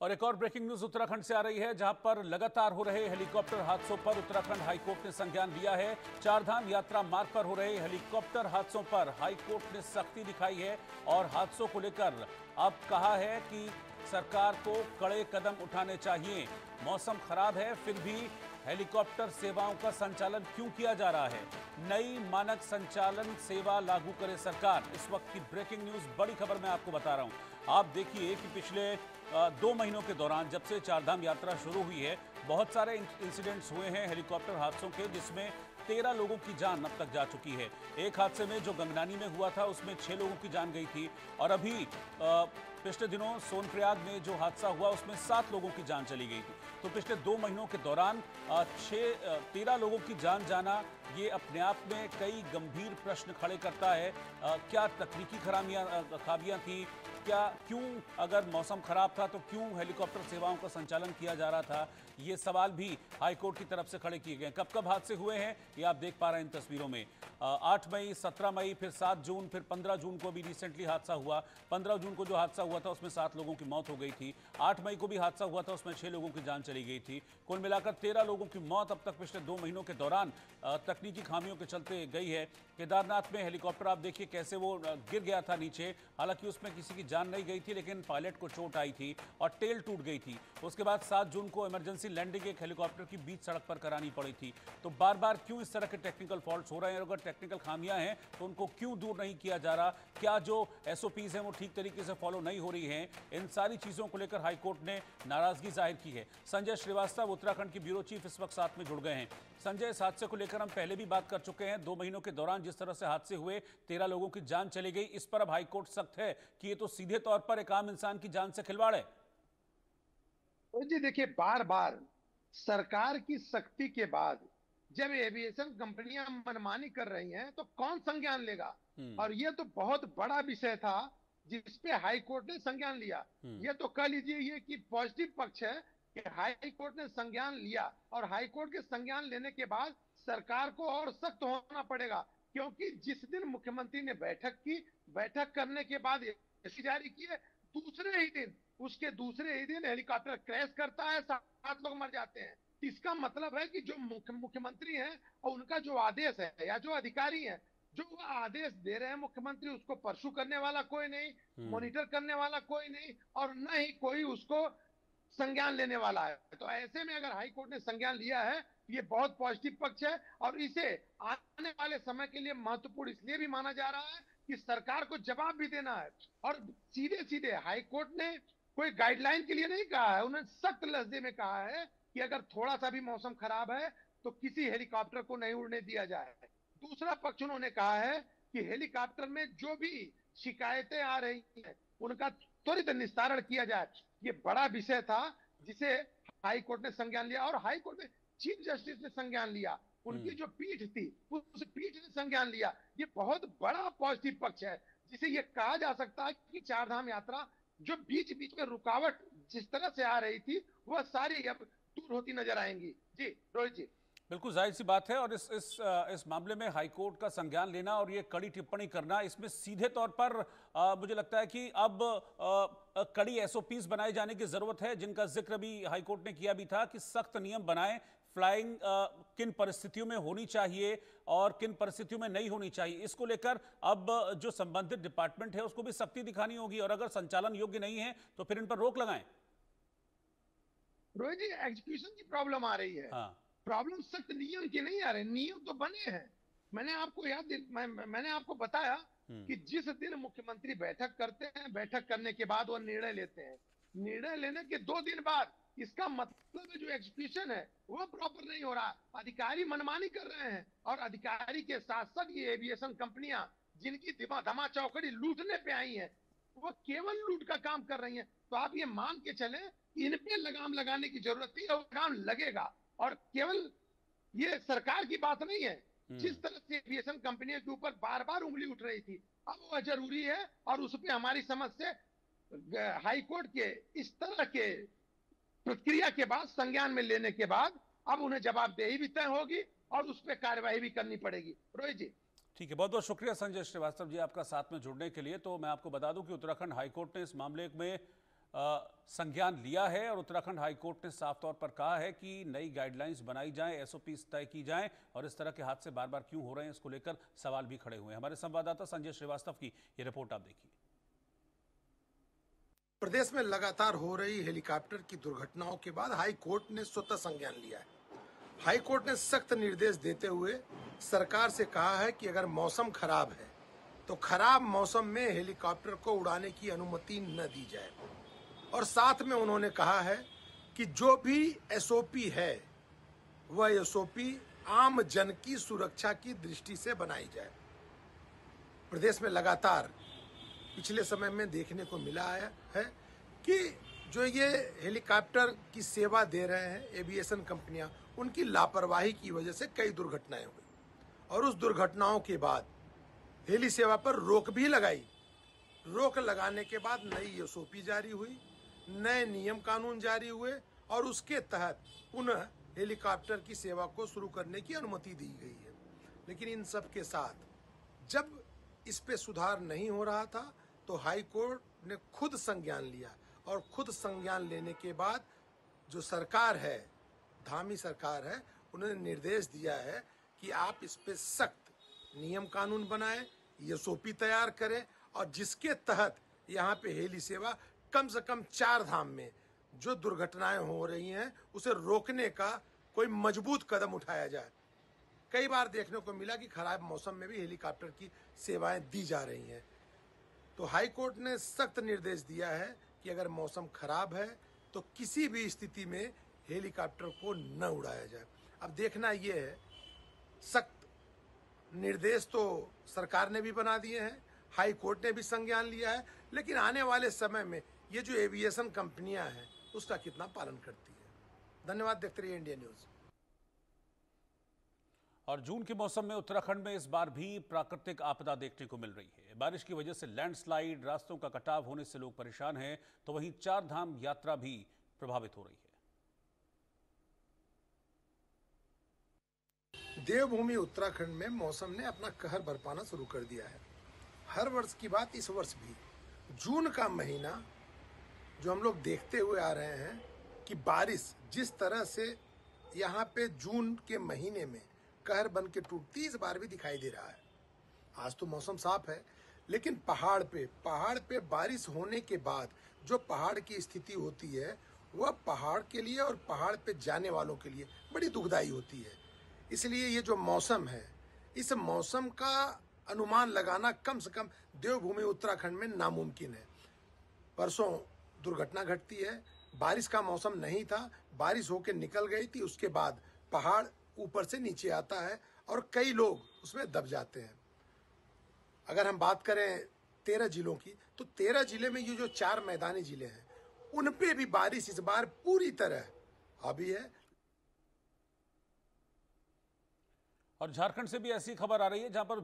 और एक और ब्रेकिंग न्यूज उत्तराखंड से आ रही है, जहां पर लगातार हो रहे हेलीकॉप्टर हादसों पर उत्तराखंड हाईकोर्ट ने संज्ञान लिया है। चारधाम यात्रा मार्ग पर हो रहे हेलीकॉप्टर हादसों पर हाईकोर्ट ने सख्ती दिखाई है और हादसों को लेकर अब कहा है कि सरकार को कड़े कदम उठाने चाहिए। मौसम खराब है, फिर भी हेलीकॉप्टर सेवाओं का संचालन क्यों किया जा रहा है? नई मानक संचालन सेवा लागू करे सरकार। इस वक्त की ब्रेकिंग न्यूज, बड़ी खबर मैं आपको बता रहा हूं। आप देखिए कि पिछले 2 महीनों के दौरान, जब से चारधाम यात्रा शुरू हुई है, बहुत सारे इंसिडेंट्स हुए हैं हेलीकॉप्टर हादसों के, जिसमें 13 लोगों की जान अब तक जा चुकी है। एक हादसे में जो गंगनानी में हुआ था, उसमें 6 लोगों की जान गई थी, और अभी पिछले दिनों सोनप्रयाग में जो हादसा हुआ, उसमें 7 लोगों की जान चली गई थी। तो पिछले 2 महीनों के दौरान 13 लोगों की जान जाना, ये अपने आप में कई गंभीर प्रश्न खड़े करता है। क्या तकनीकी खराबियां थी? क्यों अगर मौसम खराब था तो क्यों हेलीकॉप्टर सेवाओं का संचालन किया जा रहा था? ये सवाल भी हाईकोर्ट की तरफ से खड़े किए गए। कब कब हादसे हुए हैं ये आप देख पा रहे हैं इन तस्वीरों में। 8 मई, 17 मई, फिर 7 जून, फिर 15 जून को भी रिसेंटली हादसा हुआ। 15 जून को जो हादसा हुआ था उसमें 7 लोगों की मौत हो गई थी। 8 मई को भी हादसा हुआ था, उसमें 6 लोगों की जान चली गई थी। कुल मिलाकर 13 लोगों की मौत अब तक पिछले 2 महीनों के दौरान तकनीकी खामियों के चलते गई है। केदारनाथ में हेलीकॉप्टर आप देखिए कैसे वो गिर गया था नीचे। हालांकि उसमें किसी की जान नहीं गई थी, लेकिन पायलट को चोट आई थी और टेल टूट गई थी। उसके बाद 7 जून को इमरजेंसी लैंडिंग एक हेलीकॉप्टर की बीच सड़क पर करानी पड़ी थी। तो बार बार क्यों इस तरह के टेक्निकल फॉल्ट्स हो रहे हैं? अगर टेक्निकल खामियां हैं तो उनको क्यों दूर नहीं किया जा रहा? क्या जो एसओपीज हैं वो ठीक तरीके से फॉलो नहीं हो रही हैं? इन सारी चीजों को लेकर हाईकोर्ट ने नाराजगी जाहिर की है। संजय श्रीवास्तव, उत्तराखंड की ब्यूरो चीफ, इस वक्त साथ में जुड़ गए हैं। संजय, इस हादसे को लेकर हम पहले भी बात कर चुके हैं। 2 महीनों के दौरान जिस तरह से हादसे हुए, 13 लोगों की जान चली गई, इस पर अब हाईकोर्ट सख्त है कि ये तो सीधे तौर पर एक आम इंसान की जान से खिलवाड़ है। तो जी देखिए, बार बार सरकार की सख्ती के बाद जब एविएशन कंपनियां मनमानी कर रही हैं तो कौन संज्ञान लेगा? हम्म। और ये तो बहुत बड़ा विषय था जिस पे हाई कोर्ट ने संज्ञान लिया। हम्म। ये तो कह लीजिए ये कि पॉजिटिव पक्ष है कि हाई कोर्ट ने संज्ञान लिया, और हाई कोर्ट के संज्ञान लेने के बाद सरकार को और सख्त होना पड़ेगा। क्योंकि जिस दिन मुख्यमंत्री ने बैठक की, बैठक करने के बाद एसी जारी किए, दूसरे ही दिन, उसके दूसरे ही दिन हेलीकॉप्टर क्रैश करता है, 7 लोग मर जाते हैं। इसका मतलब है कि जो मुख्यमंत्री हैं और उनका जो आदेश है या जो अधिकारी हैं, जो वो आदेश दे रहे हैं मुख्यमंत्री, उसको परसू करने वाला कोई नहीं, हम्म। मॉनिटर करने वाला कोई नहीं, और न ही कोई उसको संज्ञान लेने वाला है। तो ऐसे में अगर हाई कोर्ट ने संज्ञान लिया है, ये बहुत पॉजिटिव पक्ष है, और इसे आने वाले समय के लिए महत्वपूर्ण इसलिए भी माना जा रहा है कि सरकार को जवाब भी देना है। और सीधे सीधे हाई कोर्ट ने कोई गाइडलाइन के लिए नहीं कहा है, उन्होंने सख्त लफ्जे में कहा है कि अगर थोड़ा सा भी मौसम खराब है तो किसी हेलीकॉप्टर को नहीं उड़ने दिया जाए। दूसरा पक्ष उन्होंने कहा है कि हेलीकॉप्टर में जो भी शिकायतें आ रही हैं उनका त्वरित निस्तारण किया जाए। ये बड़ा विषय था जिसे हाई कोर्ट ने संज्ञान लिया, और हाई कोर्ट में चीफ जस्टिस ने संज्ञान लिया, उनकी हम्म। जो पीठ थी उस पीठ ने संज्ञान लिया। ये बहुत बड़ा पॉजिटिव पक्ष है, जिसे ये कहा जा सकता है कि चारधाम यात्रा जो बीच बीच में रुकावट जिस तरह से आ रही थी, वह सारी अब दूर होती नजर आएंगी। जी रोहित जी। बिल्कुल जाहिर सी बात है। और इस मामले में हाईकोर्ट का संज्ञान लेना और ये कड़ी टिप्पणी करना, इसमें सीधे तौर पर मुझे लगता है कि अब कड़ी एसओपीज बनाए जाने की जरूरत है, जिनका जिक्र भी हाईकोर्ट ने किया भी था कि सख्त नियम बनाएं। फ्लाइंग किन परिस्थितियों में होनी चाहिए और किन परिस्थितियों में नहीं होनी चाहिए, इसको लेकर अब जो संबंधित डिपार्टमेंट है उसको भी सख्ती दिखानी होगी, और अगर संचालन योग्य नहीं है तो फिर इन पर रोक लगाएं। रोहित जी, एग्जीक्यूशन की प्रॉब्लम आ रही है। हाँ। प्रॉब्लम सख्त नियम की नहीं आ रही, नियम तो बने हैं। मैंने आपको मैंने आपको बताया हम्म। कि जिस दिन मुख्यमंत्री बैठक करते हैं, बैठक करने के बाद वो निर्णय लेते हैं, निर्णय लेने के 2 दिन बाद इसका मतलब है जो एग्जीक्यूशन है वो प्रॉपर नहीं हो रहा, अधिकारी मनमानी कर रहे हैं। और अधिकारी के साथ साथ ये एविएशन कंपनियां जिनकी धमा चौकड़ी लूटने पे आई हैं, वो केवल लूट का काम कर रही हैं। तो आप ये मान के चले इन पे लगाम लगाने की जरूरत थी, और लगाम लगेगा। और केवल ये सरकार की बात नहीं है, हम्म। जिस तरह से एविएशन कंपनियों के ऊपर बार बार उंगली उठ रही थी, अब वह जरूरी है। और उस पर हमारी समझ से हाई कोर्ट के इस तरह के प्रक्रिया के बाद, संज्ञान में लेने के बाद, अब उन्हें जवाबदेही भी तय होगी और उस पर कार्यवाही भी करनी पड़ेगी। रोहित जी। ठीक है, बहुत बहुत शुक्रिया संजय श्रीवास्तव जी आपका साथ में जुड़ने के लिए। तो मैं आपको बता दूं कि उत्तराखंड हाईकोर्ट ने इस मामले में संज्ञान लिया है और उत्तराखंड हाईकोर्ट ने साफ तौर पर कहा है कि नई गाइडलाइंस बनाई जाएं, एसओपी तय की जाएं और इस तरह के हादसे बार बार क्यों हो रहे हैं इसको लेकर सवाल भी खड़े हुए हैं। हमारे संवाददाता संजय श्रीवास्तव की ये रिपोर्ट आप देखिए। प्रदेश में लगातार हो रही हेलीकॉप्टर की दुर्घटनाओं के बाद हाई कोर्ट ने स्वतः संज्ञान लिया है। हाई कोर्ट ने सख्त निर्देश देते हुए सरकार से कहा है कि अगर मौसम खराब है तो खराब मौसम में हेलीकॉप्टर को उड़ाने की अनुमति न दी जाए और साथ में उन्होंने कहा है कि जो भी एसओपी है वह एसओपी आम जन की सुरक्षा की दृष्टि से बनाई जाए। प्रदेश में लगातार पिछले समय में देखने को मिला है कि जो ये हेलीकॉप्टर की सेवा दे रहे हैं एविएशन कंपनियां, उनकी लापरवाही की वजह से कई दुर्घटनाएं हुई और उस दुर्घटनाओं के बाद हेली सेवा पर रोक भी लगाई। रोक लगाने के बाद नई एसओपी जारी हुई, नए नियम कानून जारी हुए और उसके तहत पुनः हेलीकॉप्टर की सेवा को शुरू करने की अनुमति दी गई है। लेकिन इन सब के साथ जब इस पे सुधार नहीं हो रहा था तो हाई कोर्ट ने खुद संज्ञान लिया और खुद संज्ञान लेने के बाद जो सरकार है, धामी सरकार है, उन्होंने निर्देश दिया है कि आप इस पे सख्त नियम कानून बनाएं, एसओपी तैयार करें और जिसके तहत यहाँ पे हेली सेवा कम से कम 4 धाम में जो दुर्घटनाएं हो रही हैं उसे रोकने का कोई मजबूत कदम उठाया जाए। कई बार देखने को मिला कि खराब मौसम में भी हेलीकॉप्टर की सेवाएं दी जा रही हैं। तो हाई कोर्ट ने सख्त निर्देश दिया है कि अगर मौसम खराब है तो किसी भी स्थिति में हेलीकॉप्टर को न उड़ाया जाए। अब देखना यह है, सख्त निर्देश तो सरकार ने भी बना दिए हैं, हाई कोर्ट ने भी संज्ञान लिया है, लेकिन आने वाले समय में ये जो एविएशन कंपनियां हैं उसका कितना पालन करती है। धन्यवाद। देखते रहिए इंडिया न्यूज। और जून के मौसम में उत्तराखंड में इस बार भी प्राकृतिक आपदा देखने को मिल रही है। बारिश की वजह से लैंडस्लाइड, रास्तों का कटाव होने से लोग परेशान हैं, तो वहीं 4 धाम यात्रा भी प्रभावित हो रही है। देवभूमि उत्तराखंड में मौसम ने अपना कहर बरपाना शुरू कर दिया है। हर वर्ष की बात इस वर्ष भी जून का महीना जो हम लोग देखते हुए आ रहे हैं कि बारिश जिस तरह से यहाँ पे जून के महीने में कहर बन के टूटती इस बार भी दिखाई दे रहा है। आज तो मौसम साफ है, लेकिन पहाड़ पे बारिश होने के बाद जो पहाड़ की स्थिति होती है वह पहाड़ के लिए और पहाड़ पे जाने वालों के लिए बड़ी दुखदाई होती है। इसलिए ये जो मौसम है, इस मौसम का अनुमान लगाना कम से कम देवभूमि उत्तराखंड में नामुमकिन है। परसों दुर्घटना घटती है, बारिश का मौसम नहीं था, बारिश होकर निकल गई थी, उसके बाद पहाड़ ऊपर से नीचे आता है और कई लोग उसमें दब जाते हैं। अगर हम बात करें 13 जिलों की, तो 13 जिले में ये जो 4 मैदानी जिले हैं उन पे भी बारिश इस बार पूरी तरह हावी है। और झारखंड से भी ऐसी खबर आ रही है जहां पर